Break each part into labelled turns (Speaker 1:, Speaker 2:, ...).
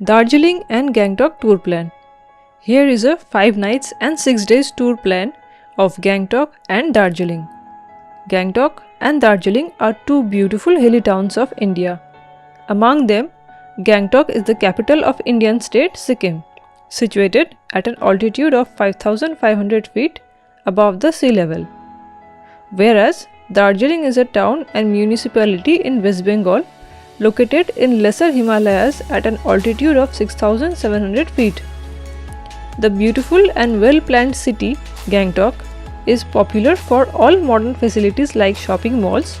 Speaker 1: Darjeeling and Gangtok tour plan. Here is a 5 nights and 6 days tour plan of Gangtok and Darjeeling. Gangtok and Darjeeling are two beautiful hilly towns of India. Among them, Gangtok is the capital of Indian state Sikkim, situated at an altitude of 5,500 feet above the sea level. Whereas Darjeeling is a town and municipality in West Bengal, located in Lesser Himalayas at an altitude of 6,700 feet. The beautiful and well-planned city, Gangtok, is popular for all modern facilities like shopping malls,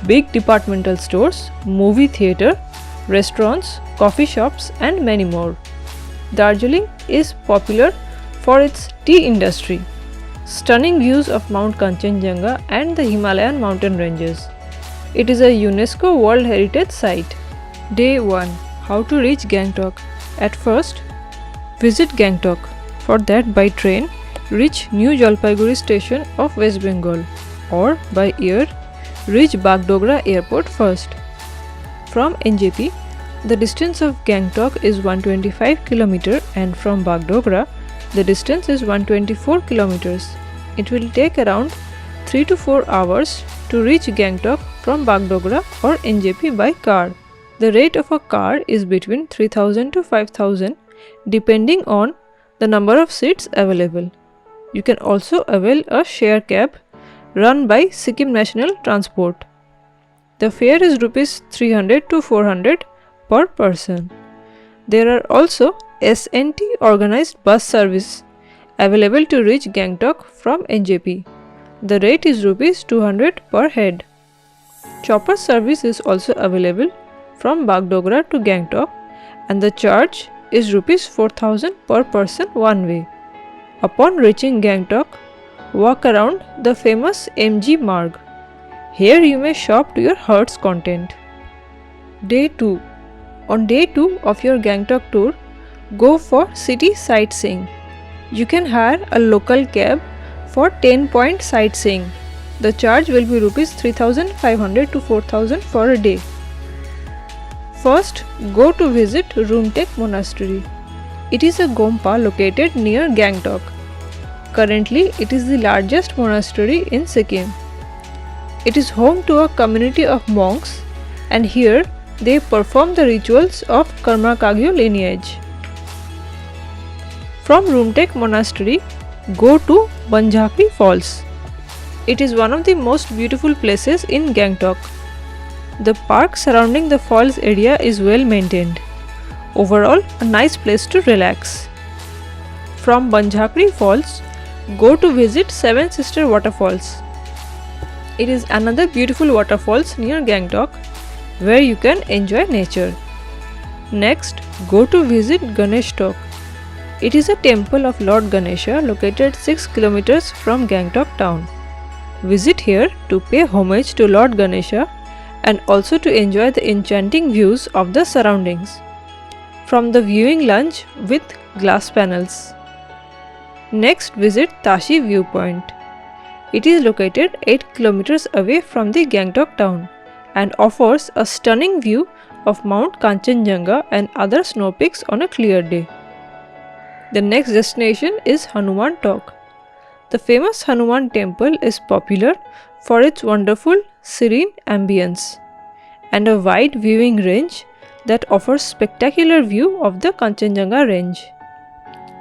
Speaker 1: big departmental stores, movie theatre, restaurants, coffee shops, and many more. Darjeeling is popular for its tea industry, stunning views of Mount Kanchenjunga and the Himalayan mountain ranges. It is a UNESCO World Heritage Site. Day 1. How to reach Gangtok? At first, visit Gangtok. For that, by train, reach New Jalpaiguri station of West Bengal, or by air, reach Bagdogra airport first. From NJP, the distance of Gangtok is 125 km and from Bagdogra, the distance is 124 km. It will take around 3 to 4 hours to reach Gangtok from Bagdogra or NJP by car. The rate of a car is between 3,000 to 5,000 depending on the number of seats available. You can also avail a share cab run by Sikkim National Transport. The fare is Rs 300 to 400 per person. There are also SNT organized bus service available to reach Gangtok from NJP. The rate is Rs 200 per head. Chopper service is also available from Bagdogra to Gangtok and the charge is Rs 4,000 per person one way. Upon reaching Gangtok, walk around the famous MG Marg. Here you may shop to your heart's content. Day 2. On day 2 of your Gangtok tour, go for city sightseeing. You can hire a local cab for 10-point sightseeing. The charge will be Rs 3,500 to 4,000 for a day. First, go to visit Rumtek Monastery. It is a gompa located near Gangtok. Currently, it is the largest monastery in Sikkim. It is home to a community of monks and here they perform the rituals of Karma Kagyu lineage. From Rumtek Monastery, go to Banjhakri Falls. It is one of the most beautiful places in Gangtok. The park surrounding the falls area is well maintained. Overall, a nice place to relax. From Banjhakri Falls, go to visit Seven Sister Waterfalls. It is another beautiful waterfalls near Gangtok where you can enjoy nature. Next, go to visit Ganesh Tok. It is a temple of Lord Ganesha located 6 km from Gangtok town. Visit here to pay homage to Lord Ganesha and also to enjoy the enchanting views of the surroundings. From the viewing lounge with glass panels. Next, visit Tashi Viewpoint. It is located 8 km away from the Gangtok town and offers a stunning view of Mount Kanchenjunga and other snow peaks on a clear day. The next destination is Hanuman Tok. The famous Hanuman temple is popular for its wonderful, serene ambience and a wide viewing range that offers spectacular view of the Kanchenjunga range.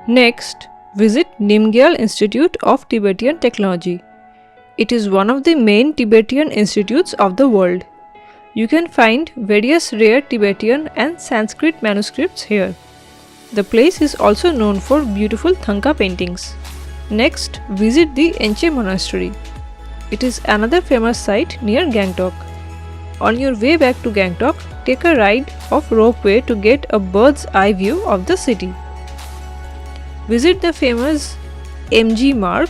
Speaker 1: Next, visit Nimgyal Institute of Tibetan Technology. It is one of the main Tibetan institutes of the world. You can find various rare Tibetan and Sanskrit manuscripts here. The place is also known for beautiful Thangka paintings. Next, visit the Enche Monastery. It is another famous site near Gangtok. On your way back to Gangtok, take a ride of ropeway to get a bird's eye view of the city. Visit the famous MG Marg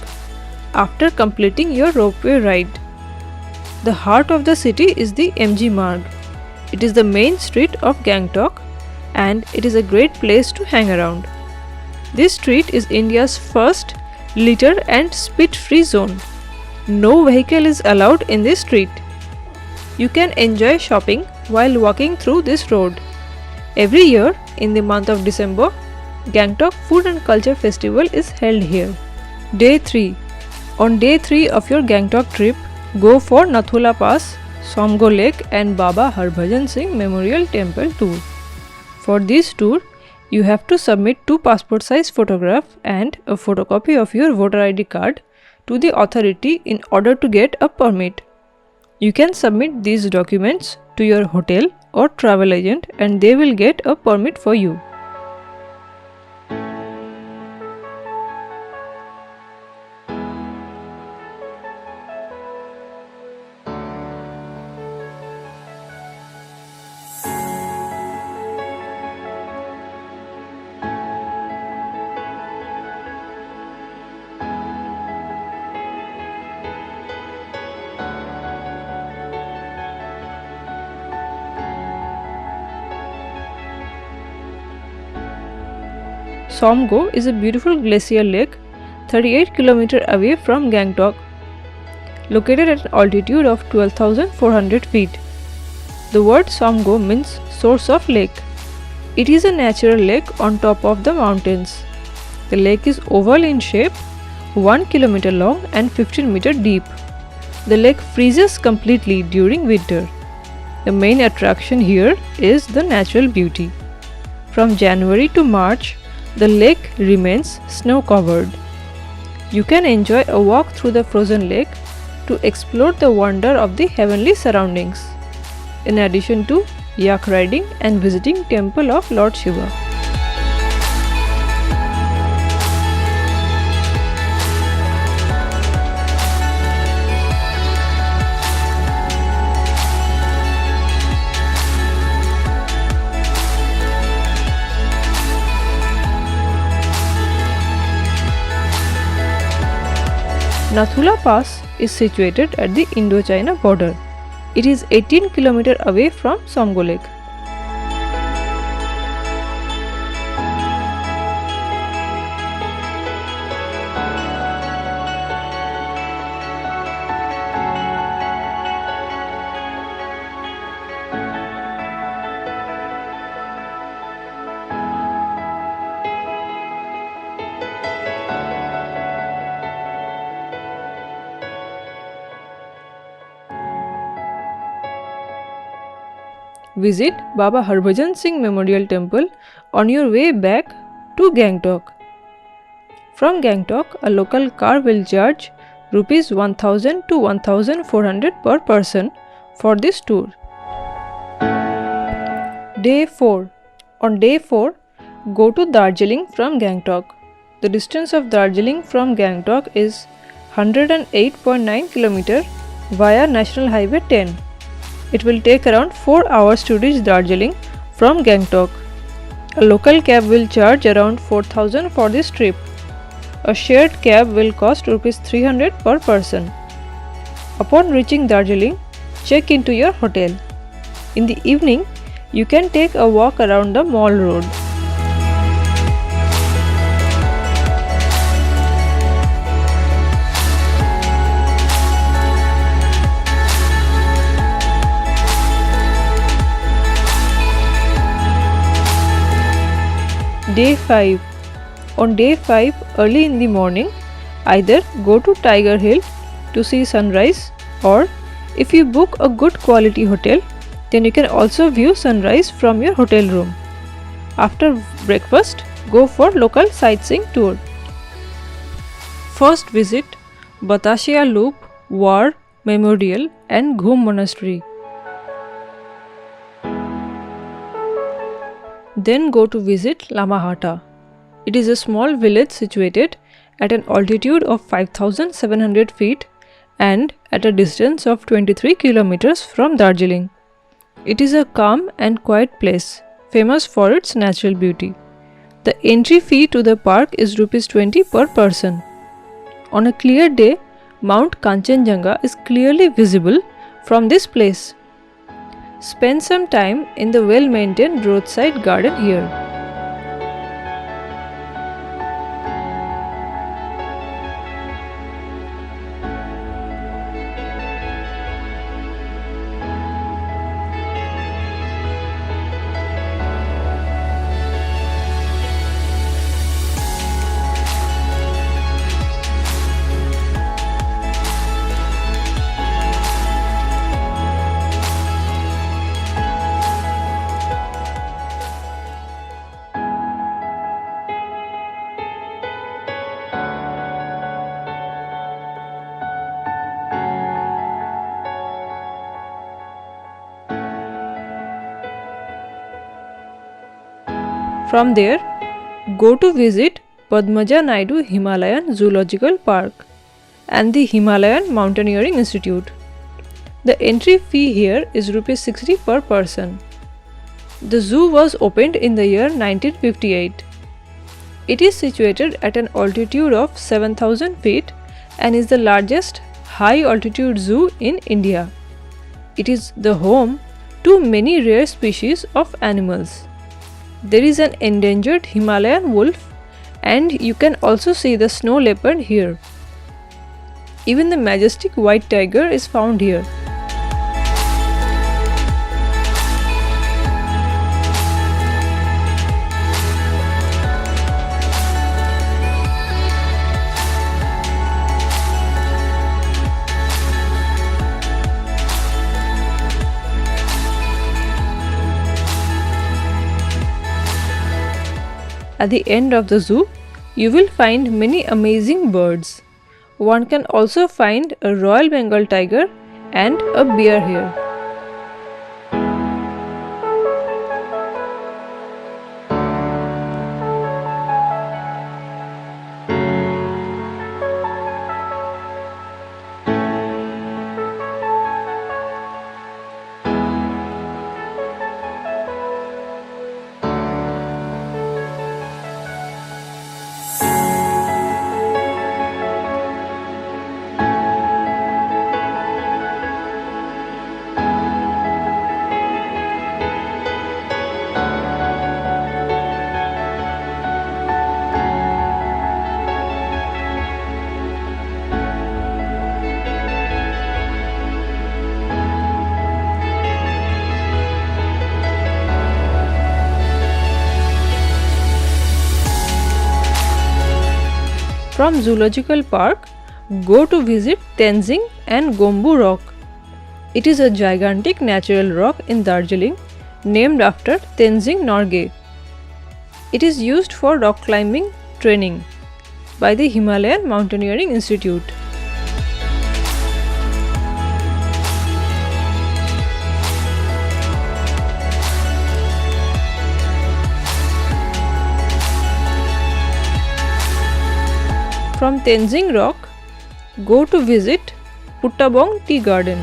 Speaker 1: after completing your ropeway ride. The heart of the city is the MG Marg. It is the main street of Gangtok and it is a great place to hang around. This street is India's first litter and spit-free zone. No vehicle is allowed in this street. You can enjoy shopping while walking through this road. Every year, in the month of December, Gangtok Food and Culture Festival is held here. Day 3. On day 3 of your Gangtok trip, go for Nathula Pass, Somgo Lake and Baba Harbhajan Singh Memorial Temple tour. For this tour, you have to submit 2 passport size photographs and a photocopy of your voter ID card to the authority in order to get a permit. You can submit these documents to your hotel or travel agent and they will get a permit for you. Somgo is a beautiful glacial lake 38 km away from Gangtok, located at an altitude of 12,400 feet. The word Somgo means source of lake. It is a natural lake on top of the mountains. The lake is oval in shape, 1 km long and 15 meter deep. The lake freezes completely during winter. The main attraction here is the natural beauty. From January to March, the lake remains snow-covered. You can enjoy a walk through the frozen lake to explore the wonder of the heavenly surroundings, in addition to yak riding and visiting Temple of Lord Shiva. Nathula Pass is situated at the Indo-China border. It is 18 km away from Somgo Lake. Visit Baba Harbhajan Singh Memorial Temple on your way back to Gangtok. From Gangtok, a local car will charge Rs 1000 to 1400 per person for this tour. Day 4. On day 4, go to Darjeeling from Gangtok. The distance of Darjeeling from Gangtok is 108.9 km via National Highway 10. It will take around 4 hours to reach Darjeeling from Gangtok. A local cab will charge around 4000 for this trip. A shared cab will cost Rs 300 per person. Upon reaching Darjeeling, check into your hotel. In the evening, you can take a walk around the Mall Road. Day 5. On day 5, early in the morning, either go to Tiger Hill to see sunrise, or if you book a good quality hotel, then you can also view sunrise from your hotel room. After breakfast, go for local sightseeing tour. First visit Batashia Loop, War Memorial and Ghum Monastery. Then go to visit Lamahata. It is a small village situated at an altitude of 5700 feet and at a distance of 23 kilometers from Darjeeling. It is a calm and quiet place, famous for its natural beauty. The entry fee to the park is Rs 20 per person. On a clear day, Mount Kanchenjunga is clearly visible from this place. Spend some time in the well-maintained roadside garden here. From there, go to visit Padmaja Naidu Himalayan Zoological Park and the Himalayan Mountaineering Institute. The entry fee here is Rs 60 per person. The zoo was opened in the year 1958. It is situated at an altitude of 7,000 feet and is the largest high-altitude zoo in India. It is the home to many rare species of animals. There is an endangered Himalayan wolf and you can also see the snow leopard here. Even the majestic white tiger is found here. At the end of the zoo, you will find many amazing birds. One can also find a Royal Bengal tiger and a bear here. From Zoological Park, go to visit Tenzing and Gombu Rock. It is a gigantic natural rock in Darjeeling named after Tenzing Norgay. It is used for rock climbing training by the Himalayan Mountaineering Institute. From Tenzing Rock, go to visit Puttabong Tea Garden.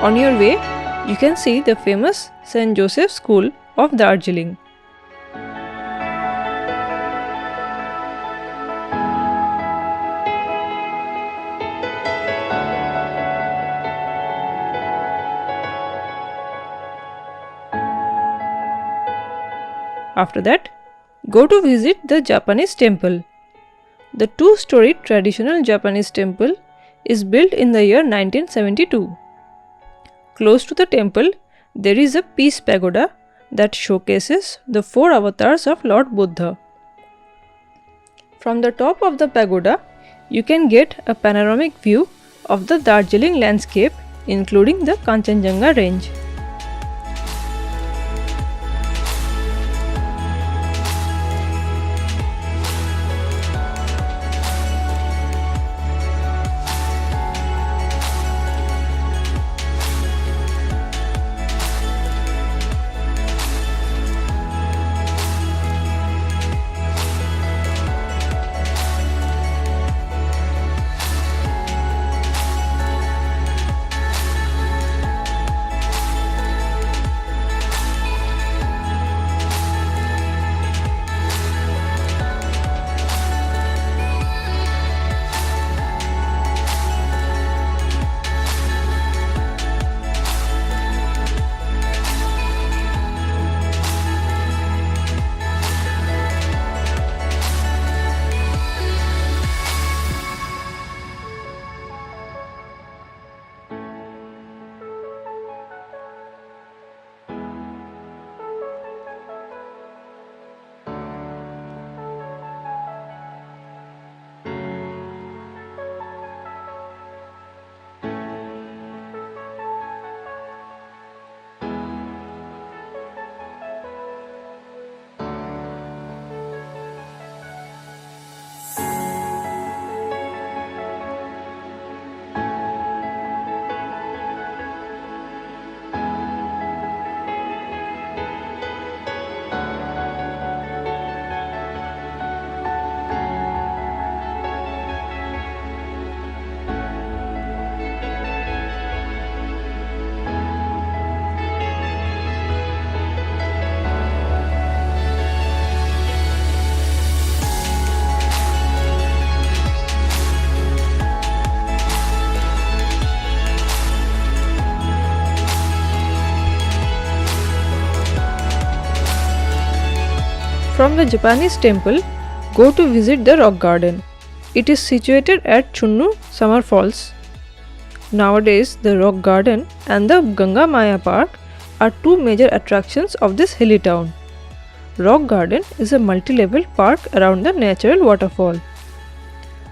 Speaker 1: On your way, you can see the famous St. Joseph School of Darjeeling. After that, go to visit the Japanese temple. The two-storied traditional Japanese temple is built in the year 1972. Close to the temple, there is a peace pagoda that showcases the 4 avatars of Lord Buddha. From the top of the pagoda, you can get a panoramic view of the Darjeeling landscape, including the Kanchenjunga range. From the Japanese temple, go to visit the rock garden. It is situated at Chunnu Summer Falls. Nowadays, the rock garden and the Ganga Maya Park are two major attractions of this hilly town. Rock garden is a multi-level park around the natural waterfall.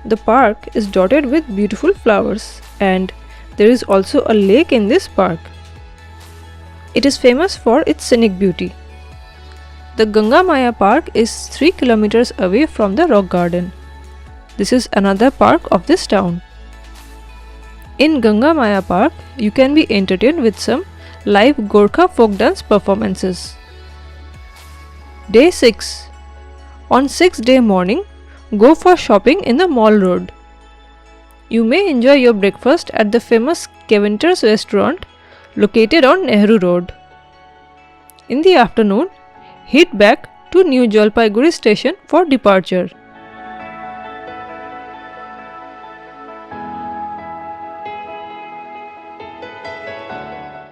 Speaker 1: The park is dotted with beautiful flowers and there is also a lake in this park. It is famous for its scenic beauty. The Ganga Maya Park is 3 kilometers away from the rock garden. This is another park of this town. In Ganga Maya Park, you can be entertained with some live Gorkha folk dance performances. Day 6. On 6th day morning, go for shopping in the Mall Road. You may enjoy your breakfast at the famous Caventer's restaurant located on Nehru Road. In the afternoon, head back to New Jalpaiguri station for departure.